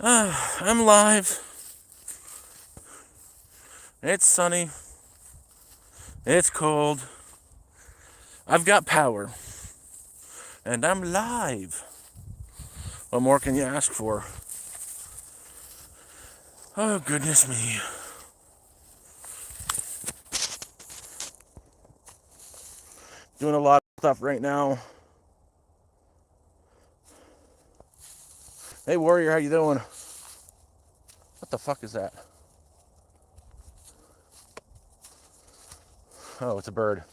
I'm live. It's sunny. It's cold. I've got power. And I'm live. What more can you ask for? Oh, goodness me. Doing a lot of stuff right now. Hey, Warrior, how you doing? What the fuck is that? Oh, it's a bird.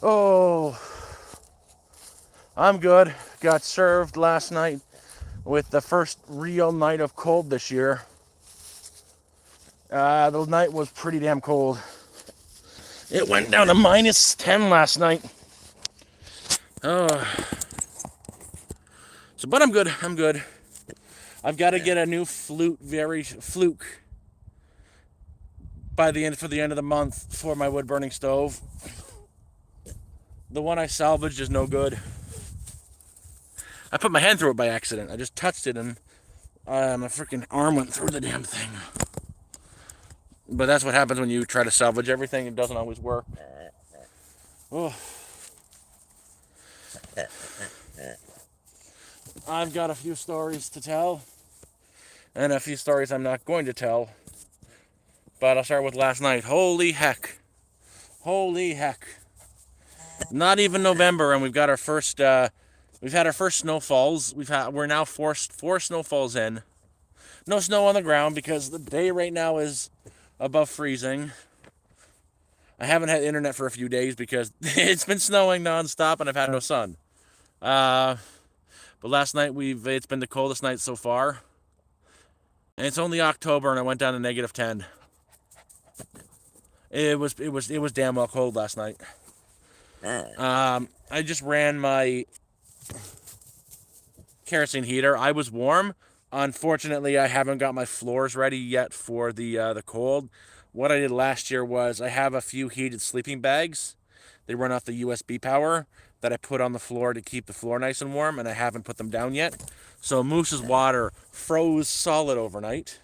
Oh, I'm good. Got served last night with the first real night of cold this year. The night was pretty damn cold. It went down to -10 last night. Oh. So, but I'm good. I'm good. I've got to get a new fluke by the end of the month for my wood burning stove. The one I salvaged is no good. I put my hand through it by accident. I just touched it and my freaking arm went through the damn thing. But that's what happens when you try to salvage everything. It doesn't always work. Oh. I've got a few stories to tell. And a few stories I'm not going to tell. But I'll start with last night. Holy heck. Holy heck. Not even November, and we've got our first. We've had our first snowfalls. We're now four snowfalls in. No snow on the ground because the day right now is above freezing. I haven't had internet for a few days because it's been snowing nonstop and I've had no sun. But last night it's been the coldest night so far. And it's only October and I went down to -10. It was damn well cold last night. I just ran my kerosene heater. I was warm. Unfortunately, I haven't got my floors ready yet for the cold. What I did last year was I have a few heated sleeping bags. They run off the USB power that I put on the floor to keep the floor nice and warm, and I haven't put them down yet. So Moose's water froze solid overnight.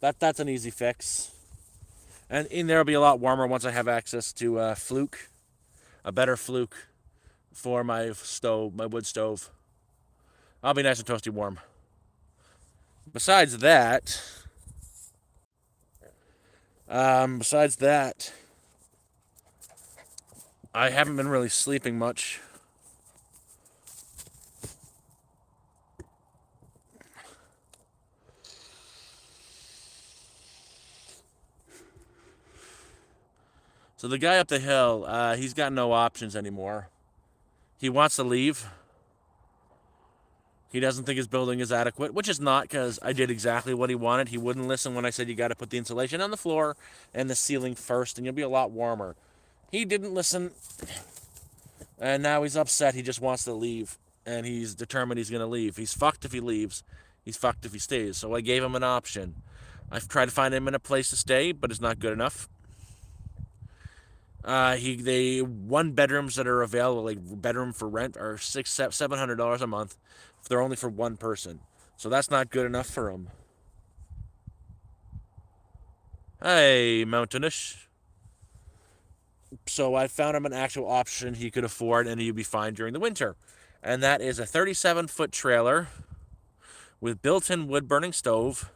That's an easy fix. And in there will be a lot warmer once I have access to a better fluke for my wood stove. I'll be nice and toasty warm. Besides that, I haven't been really sleeping much. So the guy up the hill, he's got no options anymore. He wants to leave. He doesn't think his building is adequate, which is not, because I did exactly what he wanted. He wouldn't listen when I said you got to put the insulation on the floor and the ceiling first, and you'll be a lot warmer. He didn't listen, and now he's upset. He just wants to leave, and he's determined he's going to leave. He's fucked if he leaves. He's fucked if he stays. So I gave him an option. I've tried to find him in a place to stay, but it's not good enough. They one bedrooms that are available, like bedroom for rent, are $700 a month. They're only for one person, so that's not good enough for him. Hey, Mountainish. So I found him an actual option he could afford and he'd be fine during the winter, and that is a 37-foot trailer with built-in wood-burning stove.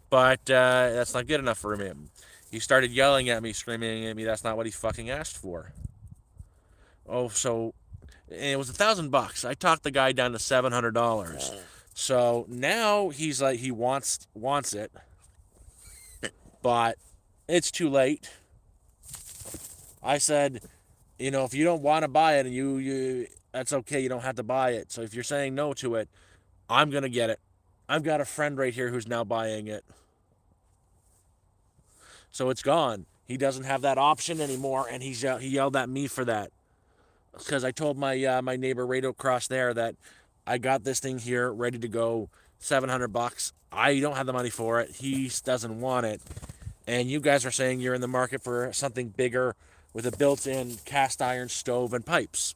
But that's not good enough for him. He started yelling at me, screaming at me. That's not what he fucking asked for. Oh, so it was $1,000. I talked the guy down to $700. So now he's like, he wants it, but it's too late. I said, if you don't want to buy it, and you that's okay. You don't have to buy it. So if you're saying no to it, I'm gonna get it. I've got a friend right here who's now buying it. So it's gone. He doesn't have that option anymore, and he yelled at me for that. Because I told my neighbor right across there that I got this thing here ready to go, $700. I don't have the money for it. He doesn't want it, and you guys are saying you're in the market for something bigger, with a built-in cast iron stove and pipes.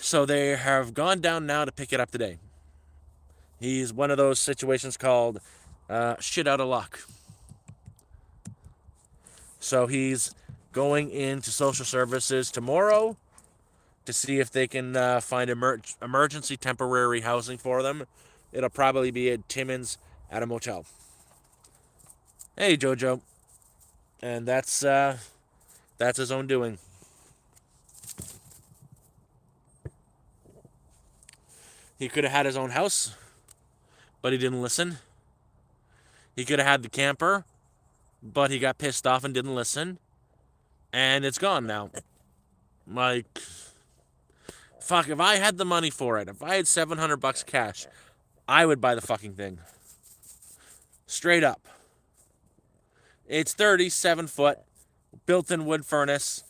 So they have gone down now to pick it up today. He's one of those situations called shit out of luck. So he's going into social services tomorrow to see if they can find emergency temporary housing for them. It'll probably be at Timmins at a motel. Hey, Jojo. And that's his own doing. He could have had his own house, but he didn't listen. He could have had the camper, but he got pissed off and didn't listen. And it's gone now. Like, fuck, if I had the money for it, if I had $700 cash, I would buy the fucking thing. Straight up. It's 37 foot, built-in wood furnace.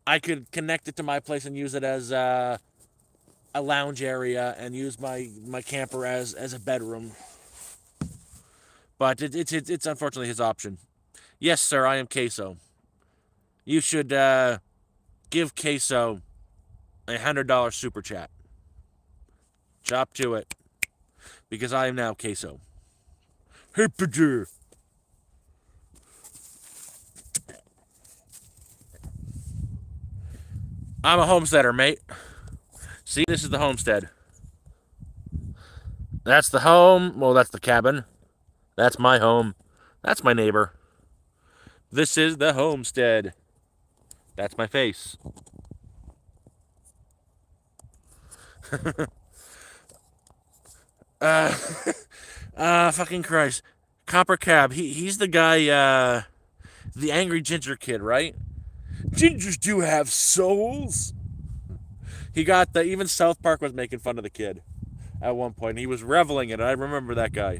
I could connect it to my place and use it as a lounge area and use my camper as a bedroom. But it's unfortunately his option. Yes, sir, I am Queso. You should give Queso $100 super chat. Chop to it. Because I am now Queso. Hippager. I'm a homesteader, mate. See, this is the homestead. That's the home. Well, that's the cabin. That's my home. That's my neighbor. This is the homestead. That's my face. Fucking Christ. Copper Cab. He's the guy, the angry ginger kid, right? Gingers do have souls. He got even South Park was making fun of the kid at one point. He was reveling in it. I remember that guy.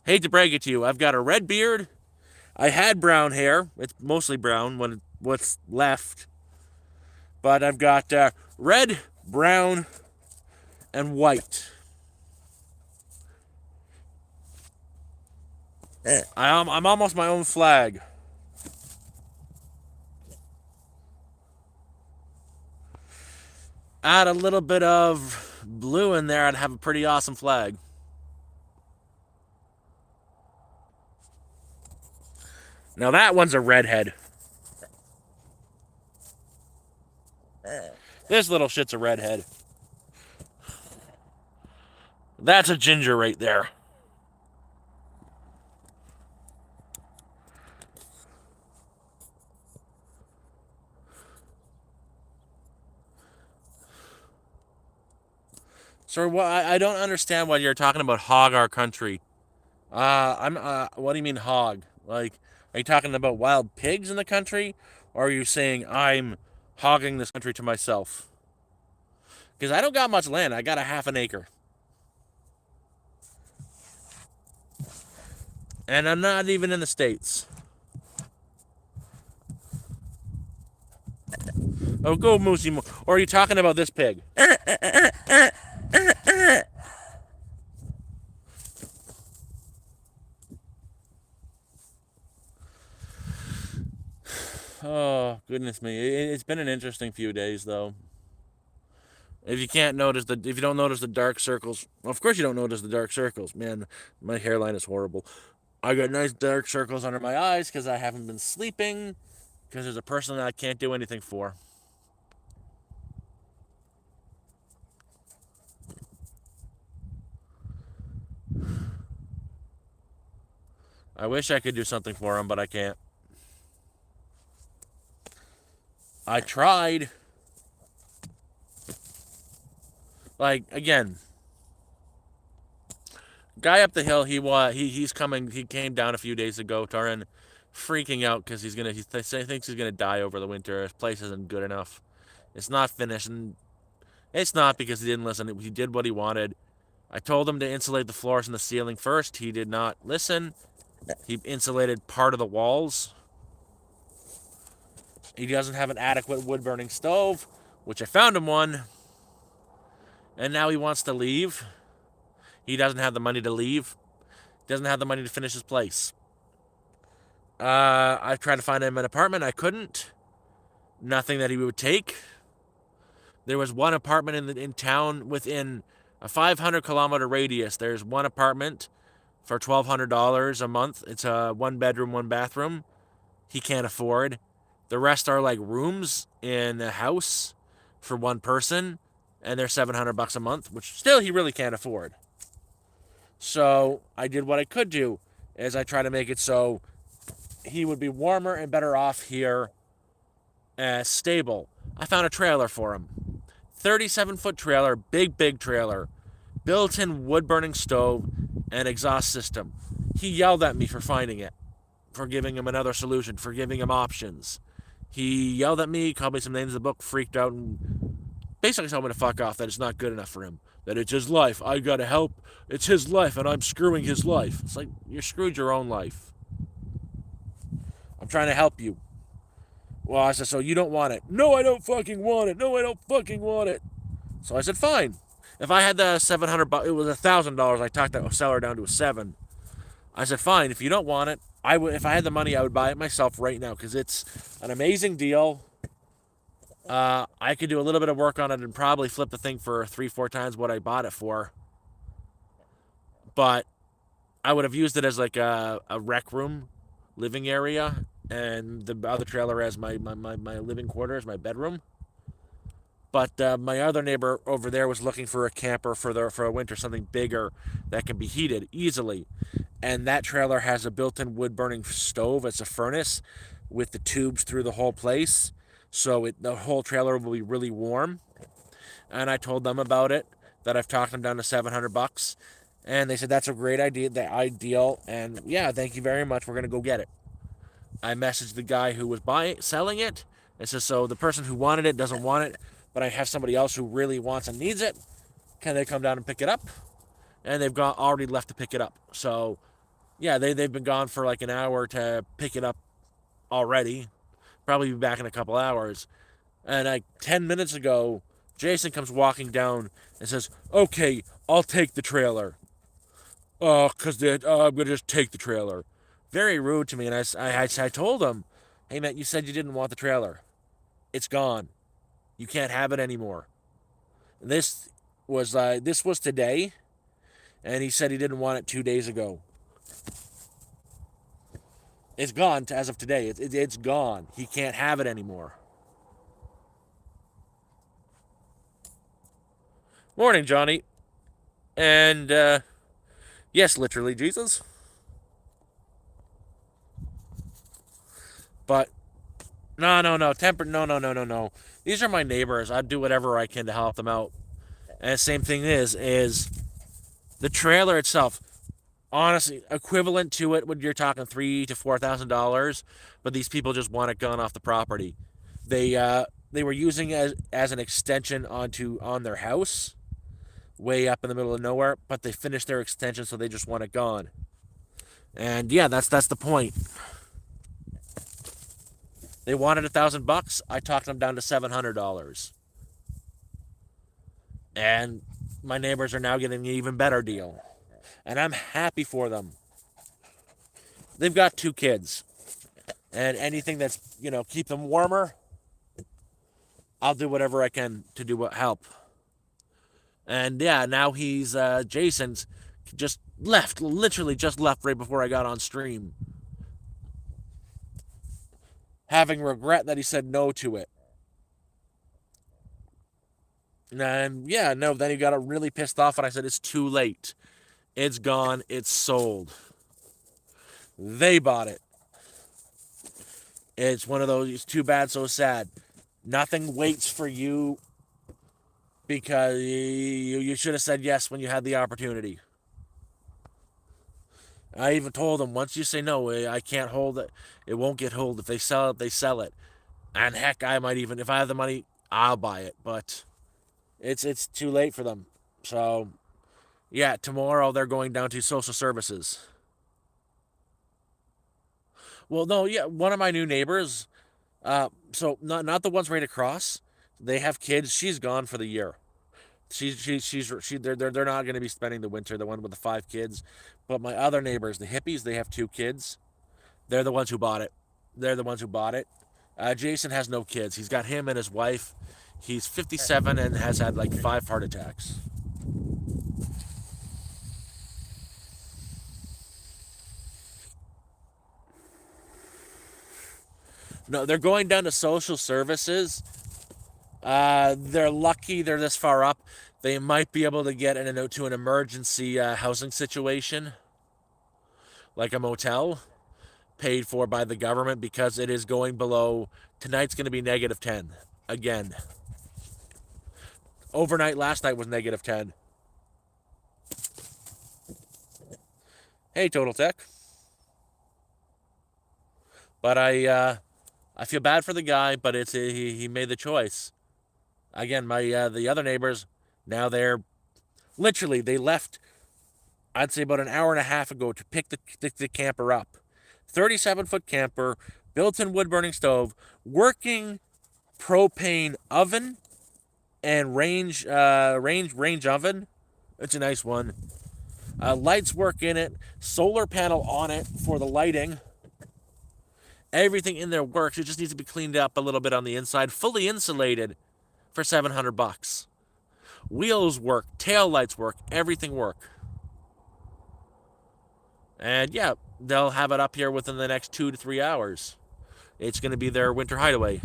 Hate to brag it to you, I've got a red beard. I had brown hair. It's mostly brown when what's left. But I've got red, brown, and white. I'm almost my own flag. Add a little bit of blue in there, I'd have a pretty awesome flag. Now that one's a redhead. This little shit's a redhead. That's a ginger right there. So what? I don't understand why you're talking about hog our country. What do you mean hog? Like, are you talking about wild pigs in the country, or are you saying I'm hogging this country to myself? Because I don't got much land. I got a half an acre, and I'm not even in the States. Oh, go Moosey. Or are you talking about this pig? Oh, goodness me. It's been an interesting few days, though. If you don't notice the dark circles, well, of course you don't notice the dark circles. Man, my hairline is horrible. I got nice dark circles under my eyes because I haven't been sleeping, because there's a person that I can't do anything for. I wish I could do something for him, but I can't. I tried. Like, again, guy up the hill, he's coming. He came down a few days ago, Taran, freaking out because he thinks he's gonna die over the winter. His place isn't good enough. It's not finished, and it's not because he didn't listen. He did what he wanted. I told him to insulate the floors and the ceiling first. He did not listen. He insulated part of the walls. He doesn't have an adequate wood-burning stove, which I found him one. And now he wants to leave. He doesn't have the money to leave. Doesn't have the money to finish his place. I tried to find him an apartment. I couldn't. Nothing that he would take. There was one apartment in town within a 500-kilometer radius. There's one apartment for $1,200 a month. It's a 1 bedroom, 1 bathroom. He can't afford. The rest are like rooms in a house for one person, and they're $700 a month, which still he really can't afford. So I did what I could do, as I try to make it so he would be warmer and better off here, stable. I found a trailer for him. 37-foot trailer, big trailer, built-in wood-burning stove, and exhaust system. He yelled at me for finding it, for giving him another solution, for giving him options. He yelled at me, called me some names in the book, freaked out, and basically told me to fuck off, that it's not good enough for him. That it's his life. I gotta help. It's his life, and I'm screwing his life. It's like, you're screwed your own life. I'm trying to help you. Well, I said, so you don't want it? No, I don't fucking want it. No, I don't fucking want it. So I said, fine. If I had the $700, it was $1,000. I talked the seller down to a $7. I said, fine. If you don't want it, I would. If I had the money, I would buy it myself right now because it's an amazing deal. I could do a little bit of work on it and probably flip the thing for 3-4 times what I bought it for. But I would have used it as like a rec room, living area, and the other trailer as my living quarters, my bedroom. But my other neighbor over there was looking for a camper for a winter, something bigger that can be heated easily. And that trailer has a built-in wood-burning stove. It's a furnace with the tubes through the whole place, so the whole trailer will be really warm. And I told them about it, that I've talked them down to $700, and they said that's a great idea, the ideal, and yeah, thank you very much. We're gonna go get it. I messaged the guy who was selling it. It says, so the person who wanted it doesn't want it, but I have somebody else who really wants and needs it. Can they come down and pick it up? And they've already left to pick it up. So, yeah, they've been gone for like an hour to pick it up already. Probably be back in a couple hours. And like 10 minutes ago, Jason comes walking down and says, okay, I'll take the trailer. I'm going to just take the trailer. Very rude to me. And I told him, hey, man, you said you didn't want the trailer. It's gone. You can't have it anymore. This was today, and he said he didn't want it 2 days ago. It's gone as of today. It's gone. He can't have it anymore. Morning, Johnny. And, yes, literally, Jesus. But, no. No. These are my neighbors. I'd do whatever I can to help them out. And the same thing is the trailer itself, honestly, equivalent to it when you're talking $3,000 to $4,000, but these people just want it gone off the property. They were using it as an extension on their house, way up in the middle of nowhere, but they finished their extension, so they just want it gone. And yeah, that's the point. They wanted $1,000. I talked them down to $700. And my neighbors are now getting an even better deal. And I'm happy for them. They've got 2 kids. And anything that's, keep them warmer, I'll do whatever I can to do what help. And yeah, now Jason's just left, literally just left right before I got on stream. Having regret that he said no to it. And yeah, no, then he got really pissed off and I said, it's too late. It's gone. It's sold. They bought it. It's one of those, it's too bad, so sad. Nothing waits for you because you should have said yes when you had the opportunity. I even told them, once you say no, I can't hold it. It won't get hold. If they sell it, they sell it. And heck, I might even, if I have the money, I'll buy it. But it's too late for them. So, yeah, tomorrow they're going down to social services. Well, no, yeah, one of my new neighbors, so not the ones right across, they have kids. She's gone for the year. They're not going to be spending the winter. The one with the 5 kids, but my other neighbors, the hippies, they have 2 kids. They're the ones who bought it. They're the ones who bought it. Jason has no kids. He's got him and his wife. He's 57 and has had like 5 heart attacks. No, they're going down to social services. They're lucky they're this far up. They might be able to get to an emergency housing situation, like a motel, paid for by the government because it is going below. Tonight's going to be -10 again. Overnight last night was -10. Hey, Total Tech. But I feel bad for the guy, but he made the choice. Again, my the other neighbors, now they're literally, they left, I'd say about an hour and a half ago, to pick the camper up. 37-foot camper, built-in wood-burning stove, working propane oven and range oven. It's a nice one. Lights work in it, solar panel on it for the lighting. Everything in there works. It just needs to be cleaned up a little bit on the inside. Fully insulated for $700. Wheels work, tail lights work, everything work. And yeah, they'll have it up here within the next 2 to 3 hours. It's going to be their winter hideaway.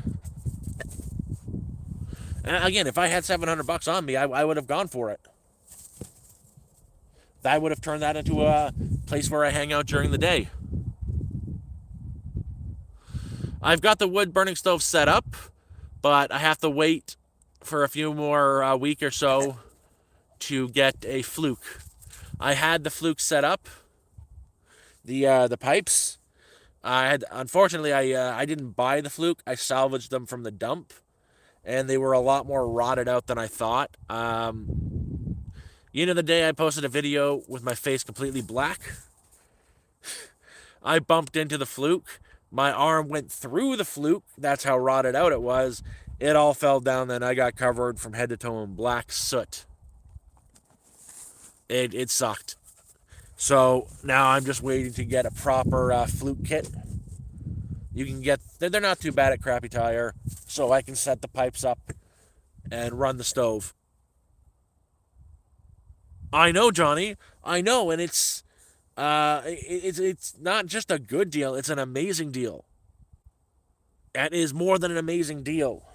And again, if I had $700 on me, I would have gone for it. I would have turned that into a place where I hang out during the day. I've got the wood burning stove set up, but I have to wait for a few more week or so to get a fluke. I had the fluke set up, the pipes. Unfortunately I didn't buy the fluke. I salvaged them from the dump, and they were a lot more rotted out than I thought. The day I posted a video with my face completely black, I bumped into the fluke. My arm went through the fluke. That's how rotted out it was. It all fell down, then I got covered from head to toe in black soot. It sucked. So now I'm just waiting to get a proper fluke kit. You can get, they're not too bad at Crappy Tire, so I can set the pipes up and run the stove. I know, Johnny. I know, and it's not just a good deal, it's an amazing deal. That is more than an amazing deal.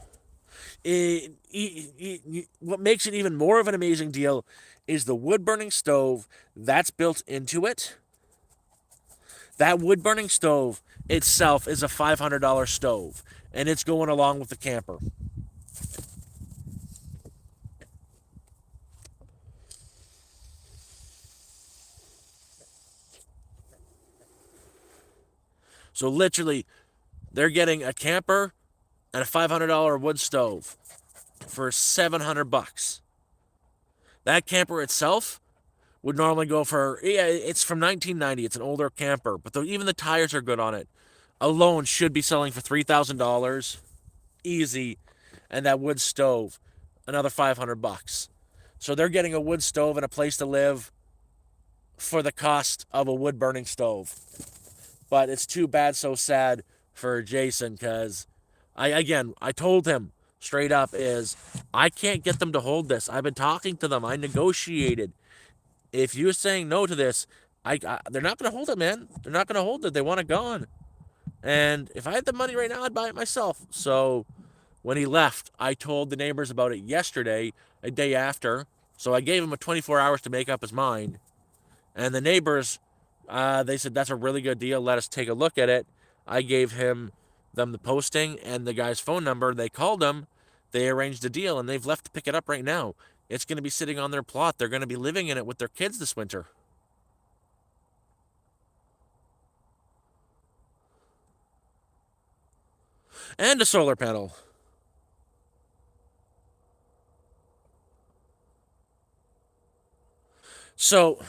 What makes it even more of an amazing deal is the wood burning stove that's built into it. That wood burning stove itself is a $500 stove, and it's going along with the camper. So literally, they're getting a camper and a $500 wood stove for $700. That camper itself would normally go for, it's from 1990. It's an older camper, but even the tires are good on it. Alone should be selling for $3,000 easy, and that wood stove another $500. So they're getting a wood stove and a place to live for the cost of a wood burning stove. But it's too bad, so sad for Jason, because I told him straight up is I can't get them to hold this. I've been talking to them. I negotiated. If you're saying no to this, they're not going to hold it, man. They're not going to hold it. They want it gone. And if I had the money right now, I'd buy it myself. So when he left, I told the neighbors about it yesterday, a day after. So I gave him 24 hours to make up his mind. And the neighbors, they said, that's a really good deal. Let us take a look at it. I gave them the posting and the guy's phone number. They called him. They arranged a deal, and they've left to pick it up right now. It's going to be sitting on their plot. They're going to be living in it with their kids this winter. And a solar panel. So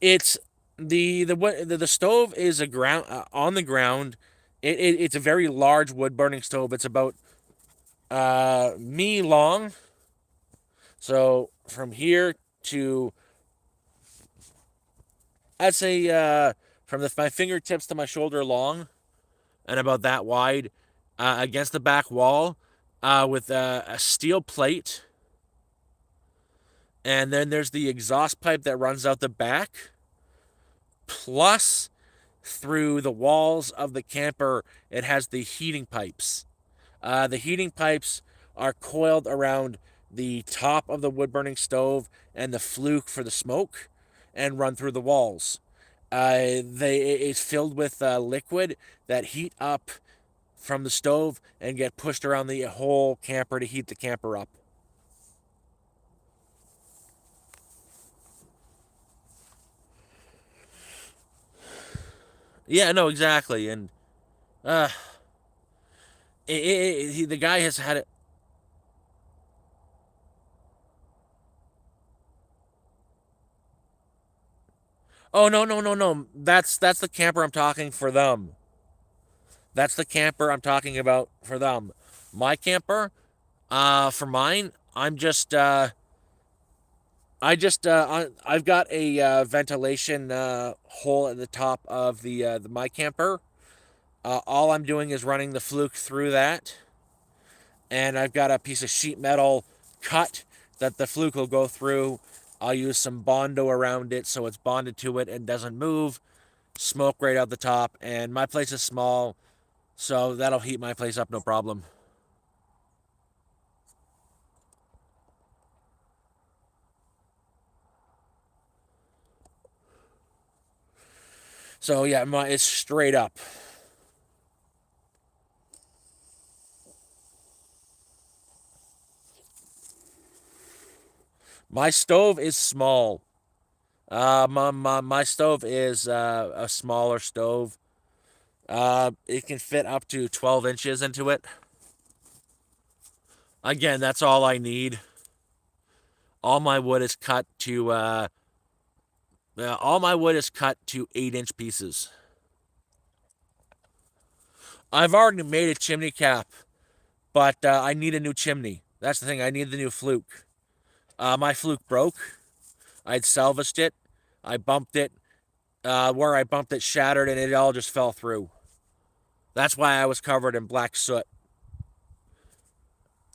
it's the stove is on the ground. It's a very large wood burning stove. It's about me long, So from here to, I'd say, from my fingertips to my shoulder long, and about that wide, against the back wall, with a steel plate. And then there's the exhaust pipe that runs out the back, plus through the walls of the camper, it has the heating pipes. The heating pipes are coiled around the top of the wood burning stove and the fluke for the smoke, and run through the walls. It's filled with liquid that heat up from the stove and get pushed around the whole camper to heat the camper up. Yeah, no, exactly. And uh, the guy has had it. Oh, no, no, no, no. That's the camper I'm talking for them. That's the camper I'm talking about for them. My camper, for mine, I've got a ventilation hole at the top of the my camper. All I'm doing is running the fluke through that, and I've got a piece of sheet metal cut that the fluke will go through. I'll use some Bondo around it so it's bonded to it and doesn't move. Smoke right out the top, and my place is small, so that'll heat my place up no problem. So yeah, it's straight up. My stove is small. My stove is a smaller stove. It can fit up to 12 inches into it. Again, that's all I need. All my wood is cut to all my wood is cut to 8-inch pieces. I've already made a chimney cap, but I need a new chimney. That's the thing. I need the new fluke. My fluke broke. I'd salvaged it. I bumped it. Where I bumped it shattered, and it all just fell through. That's why I was covered in black soot.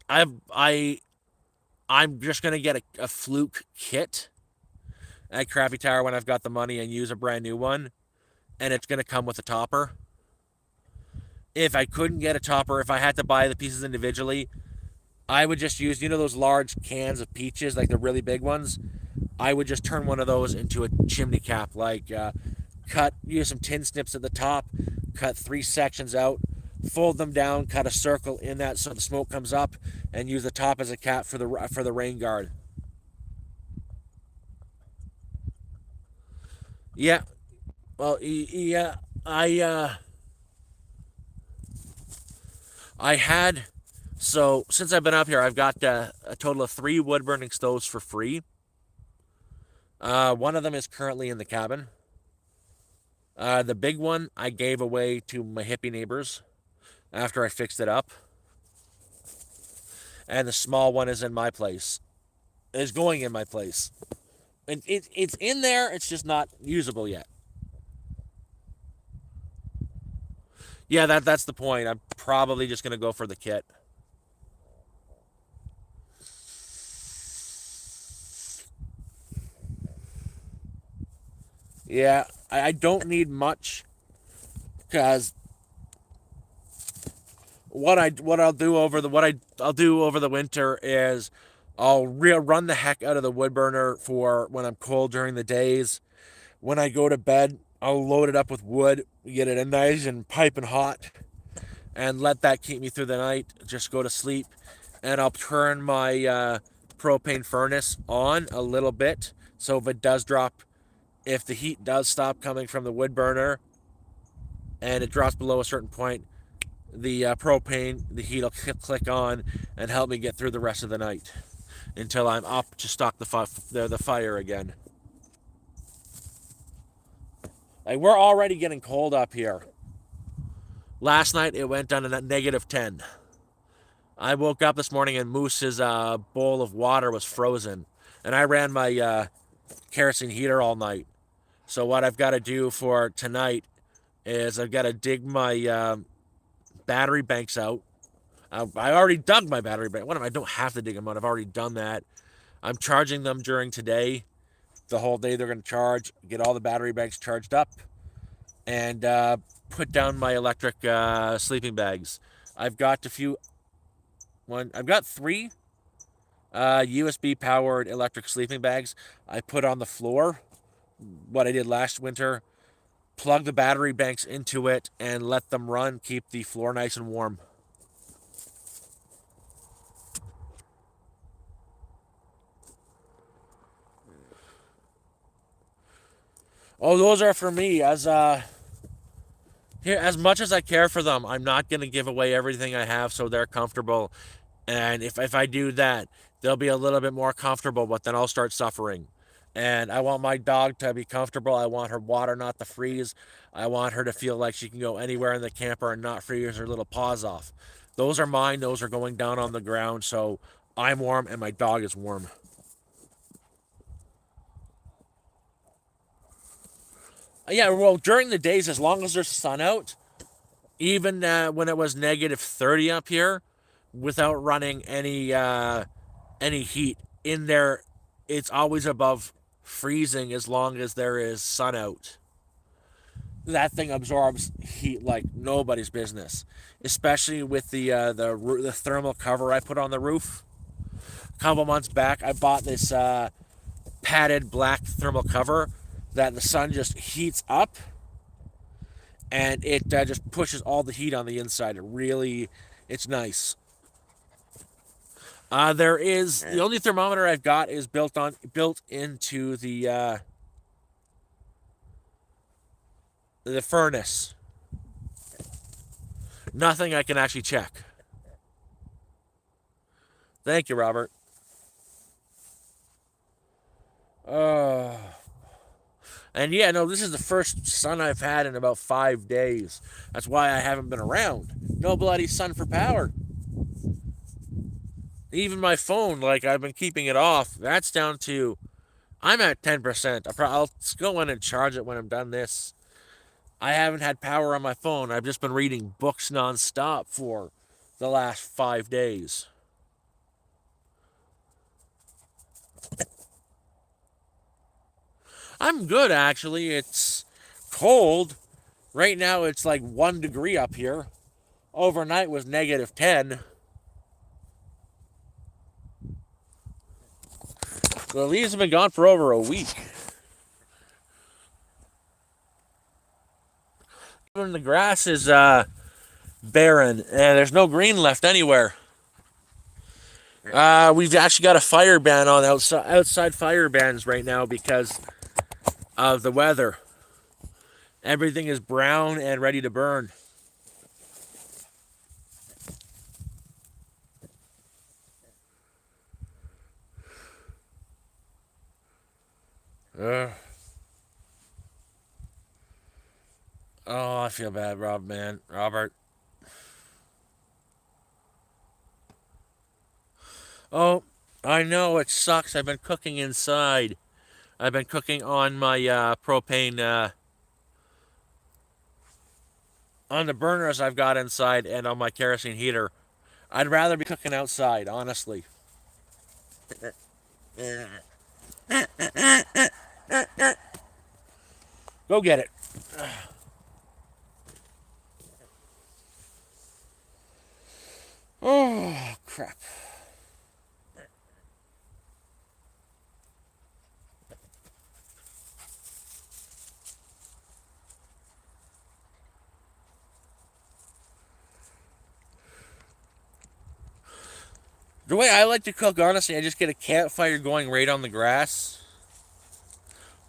I I I'm just gonna get a fluke kit at Crappy Tower when I've got the money and use a brand new one, and it's gonna come with a topper. If I couldn't get a topper, if I had to buy the pieces individually, I would just use, those large cans of peaches, like the really big ones. I would just turn one of those into a chimney cap, like use some tin snips at the top, cut 3 sections out, fold them down, cut a circle in that so the smoke comes up, and use the top as a cap for the rain guard. Yeah, well, yeah, I had so since I've been up here, I've got a total of 3 wood burning stoves for free. One of them is currently in the cabin. The big one I gave away to my hippie neighbors after I fixed it up, and the small one is in my place. Is going in my place. And it's in there. It's just not usable yet. Yeah, that's the point. I'm probably just gonna go for the kit. Yeah, I don't need much because what I'll do over the winter is I'll run the heck out of the wood burner for when I'm cold during the days. When I go to bed, I'll load it up with wood, get it nice and piping hot, and let that keep me through the night. Just go to sleep, and I'll turn my propane furnace on a little bit so if the heat does stop coming from the wood burner and it drops below a certain point, the heat will click on and help me get through the rest of the night until I'm up to stock the fire again. Like, we're already getting cold up here. Last night it went down to -10. I woke up this morning and Moose's bowl of water was frozen, and I ran my kerosene heater all night. So what I've got to do for tonight is I've got to dig my battery banks out. I already dug my battery bank. What am I? Don't have to dig them out. I've already done that. I'm charging them during today. The whole day they're going to charge. Get all the battery banks charged up, and put down my electric sleeping bags. I've got a few. One. I've got three USB powered electric sleeping bags. I put on the floor. What I did last winter. Plug the battery banks into it and let them run. Keep the floor nice and warm. Oh, those are for me. Here, as much as I care for them, I'm not gonna give away everything I have so they're comfortable. And if I do that, they'll be a little bit more comfortable, but then I'll start suffering. And I want my dog to be comfortable. I want her water not to freeze. I want her to feel like she can go anywhere in the camper and not freeze her little paws off. Those are mine. Those are going down on the ground, so I'm warm and my dog is warm. Yeah, well, during the days, as long as there's sun out, even when it was negative 30 up here, without running any heat in there, it's always above freezing as long as there is sun out. That thing absorbs heat like nobody's business, especially with the thermal cover I put on the roof. A couple months back, I bought this padded black thermal cover that the sun just heats up and it just pushes all the heat on the inside. It's nice. There is the only thermometer I've got is built into the furnace. Nothing I can actually check. Thank you, Robert. Uh, and yeah, no, this is the first sun I've had in about 5 days. That's why I haven't been around. No bloody sun for power. Even my phone, like I've been keeping it off. That's down to I'm at 10%. I'll go in and charge it when I'm done this. I haven't had power on my phone. I've just been reading books nonstop for the last 5 days. I'm good, actually. It's cold. Right now, it's like 1 degree up here. Overnight was negative 10. The leaves have been gone for over a week. Even the grass is barren, and there's no green left anywhere. We've actually got a fire ban on outside fire bans right now because of the weather. Everything is brown and ready to burn. Uh, oh, I feel bad, Robert. Oh, I know it sucks. I've been cooking inside. I've been cooking on my propane, on the burners I've got inside, and on my kerosene heater. I'd rather be cooking outside, honestly. Go get it. Oh, crap. The way I like to cook, honestly, I just get a campfire going right on the grass.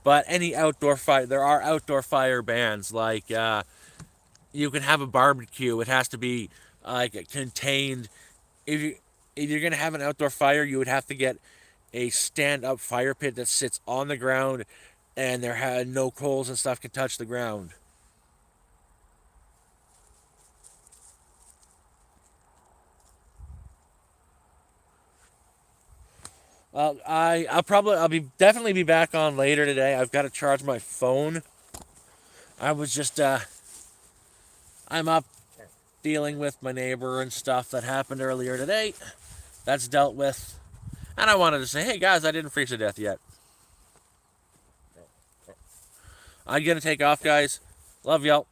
But any outdoor fire, there are outdoor fire bans. Like you can have a barbecue. It has to be like contained. If you if you're gonna have an outdoor fire, you would have to get a stand-up fire pit that sits on the ground, and there had no coals and stuff can touch the ground. I'll be definitely be back on later today. I've got to charge my phone. I was just I'm up dealing with my neighbor and stuff that happened earlier today. That's dealt with. And I wanted to say, hey guys, I didn't freeze to death yet. I'm gonna take off, guys. Love y'all.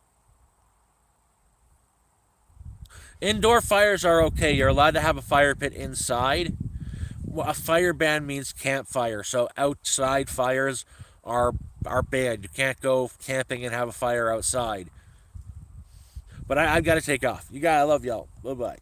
Indoor fires are okay. You're allowed to have a fire pit inside. A fire ban means campfire, so outside fires are are banned. You can't go camping and have a fire outside. But I've got to take off. I love y'all. Bye bye.